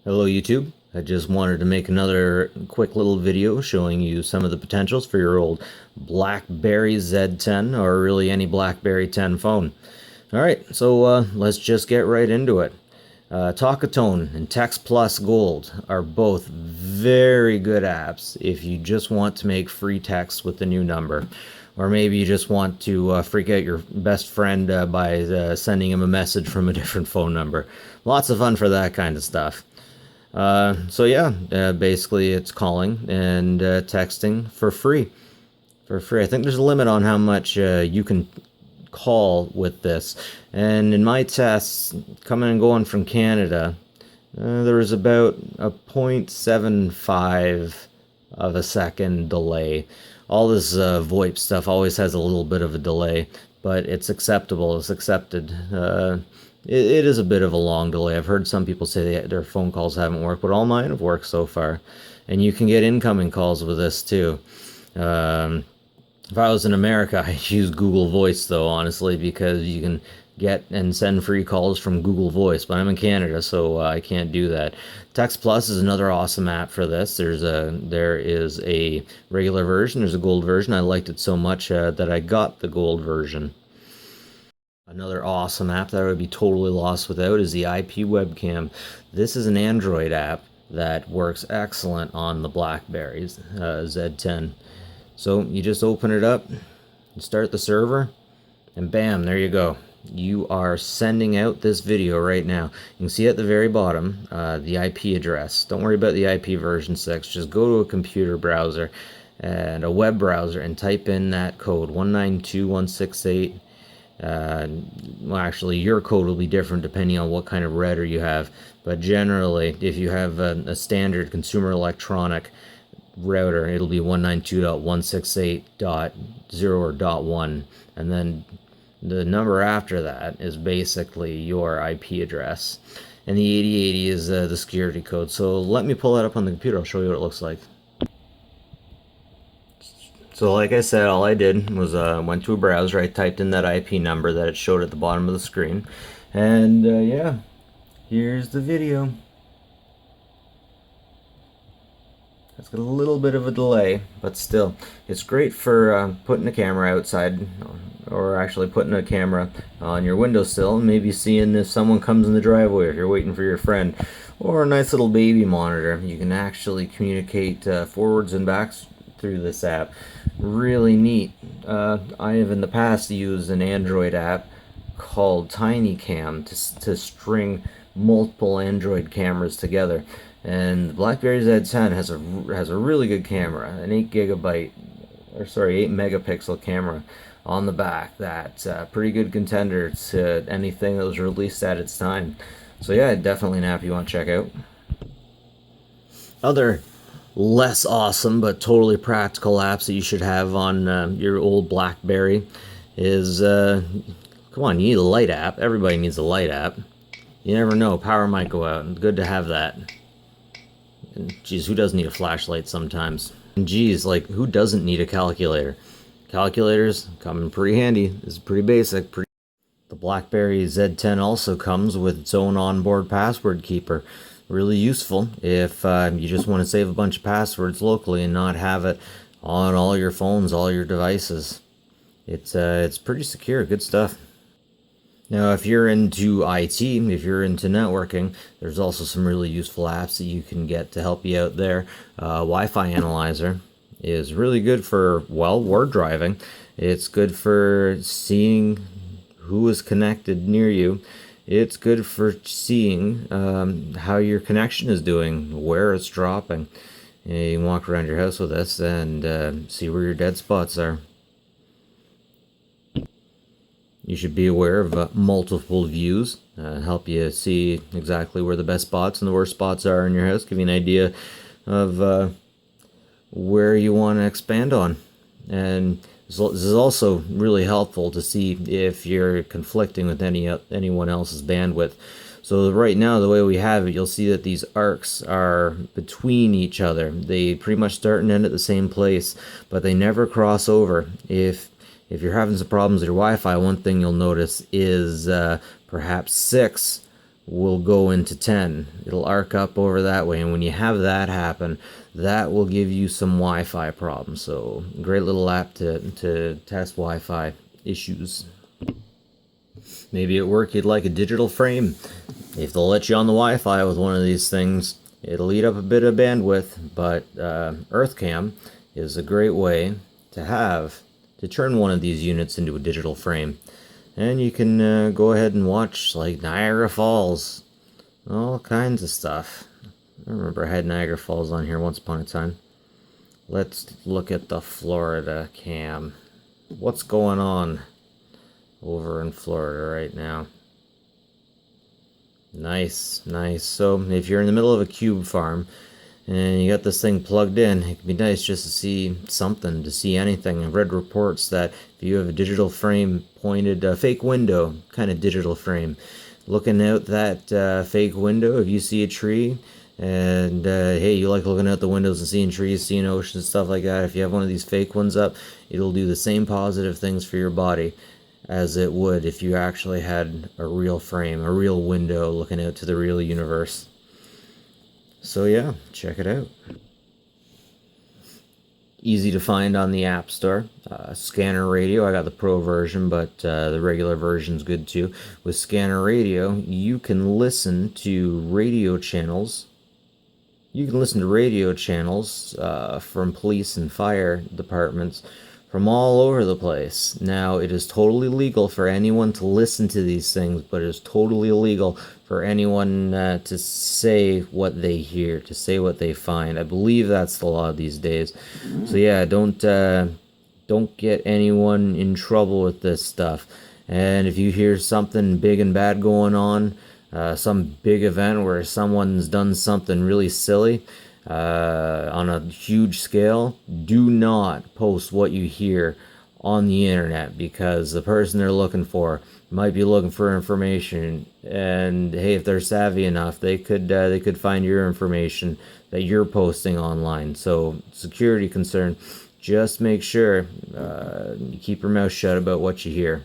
Hello YouTube. I just wanted to make another quick little video showing you some of the potentials for your old BlackBerry Z10 or really any BlackBerry 10 phone. Alright, so let's just get right into it. Talkatone and Text Plus Gold are both very good apps if you just want to make free text with the new number. Or maybe you just want to freak out your best friend by sending him a message from a different phone number. Lots of fun for that kind of stuff. Basically it's calling and texting for free. I think there's a limit on how much you can call with this. And in my tests, coming and going from Canada, there was about a 0.75 of a second delay. All this VoIP stuff always has a little bit of a delay, but it's acceptable. It's accepted. It is a bit of a long delay. I've heard some people say their phone calls haven't worked, but all mine have worked so far. And you can get incoming calls with this too. If I was in America, I'd use Google Voice though, honestly, because you can get and send free calls from Google Voice. But I'm in Canada, so I can't do that. Text Plus is another awesome app for this. There is a regular version. There's a gold version. I liked it so much that I got the gold version. Another awesome app that I would be totally lost without is the IP webcam. This is an Android app that works excellent on the BlackBerry Z10. So you just open it up, you start the server, and bam, there you go. You are sending out this video right now. You can see at the very bottom the IP address. Don't worry about the IP version 6. Just go to a computer browser and a web browser and type in that code 192.168. Well, actually, your code will be different depending on what kind of router you have. But generally, if you have a standard consumer electronic router, it'll be 192.168.0 or .1, and then the number after that is basically your IP address, and the 8080 is the security code. So let me pull that up on the computer. I'll show you what it looks like. So like I said, all I did was went to a browser, I typed in that IP number that it showed at the bottom of the screen, and yeah, here's the video. It's got a little bit of a delay, but still, it's great for putting a camera outside, or actually putting a camera on your windowsill, and maybe seeing if someone comes in the driveway if you're waiting for your friend, or a nice little baby monitor. You can actually communicate forwards and backs through this app. Really neat. I have in the past used an Android app called TinyCam to string multiple Android cameras together, and the BlackBerry Z10 has a really good camera, an 8 megapixel camera on the back. That's a pretty good contender to anything that was released at its time. So yeah, definitely an app you want to check out. Other less awesome but totally practical apps that you should have on your old BlackBerry is come on, you need a light app. Everybody needs a light app. You never know, power might go out. Good to have that. And geez, who doesn't need a flashlight sometimes? And geez, like, who doesn't need a calculator? Calculators come in pretty handy. This is pretty basic. The BlackBerry Z10 also comes with its own onboard password keeper. Really useful if you just want to save a bunch of passwords locally and not have it on all your phones, all your devices. It's pretty secure, good stuff. Now, if you're into IT, if you're into networking, there's also some really useful apps that you can get to help you out there. Wi-Fi Analyzer is really good for, well, word driving. It's good for seeing who is connected near you. It's good for seeing how your connection is doing, where it's dropping. You can walk around your house with this and see where your dead spots are. You should be aware of multiple views, help you see exactly where the best spots and the worst spots are in your house, give you an idea of where you want to expand on. And this is also really helpful to see if you're conflicting with anyone else's bandwidth. So right now, the way we have it, you'll see that these arcs are between each other. They pretty much start and end at the same place, but they never cross over. If you're having some problems with your Wi-Fi, one thing you'll notice is perhaps 6 will go into 10. It'll arc up over that way, and when you have that happen, that will give you some Wi-Fi problems. So great little app to test Wi-Fi issues. Maybe at work you'd like a digital frame. If they'll let you on the Wi-Fi with one of these things, it'll eat up a bit of bandwidth, but EarthCam is a great way to turn one of these units into a digital frame. And you can go ahead and watch like Niagara Falls, all kinds of stuff. I remember I had Niagara Falls on here once upon a time. Let's look at the Florida cam. What's going on over in Florida right now? Nice, nice. So if you're in the middle of a cube farm and you got this thing plugged in, it can be nice just to see something, to see anything. I've read reports that if you have a digital frame pointed, fake window kind of digital frame, looking out that fake window, if you see a tree and hey, you like looking out the windows and seeing trees, seeing oceans, stuff like that, if you have one of these fake ones up, it'll do the same positive things for your body as it would if you actually had a real frame, a real window looking out to the real universe. So yeah, check it out. Easy to find on the App Store. Scanner Radio, I got the Pro version, but the regular version's good too. With Scanner Radio, you can listen to radio channels. You can listen to radio channels from police and fire departments from all over the place. Now, it is totally legal for anyone to listen to these things, but it is totally illegal for anyone to say what they hear, to say what they find. I believe that's the law these days. So yeah, don't get anyone in trouble with this stuff. And if you hear something big and bad going on, some big event where someone's done something really silly, on a huge scale, do not post what you hear on the internet, because the person they're looking for might be looking for information, and hey, if they're savvy enough, they could find your information that you're posting online. So security concern, just make sure you keep your mouth shut about what you hear.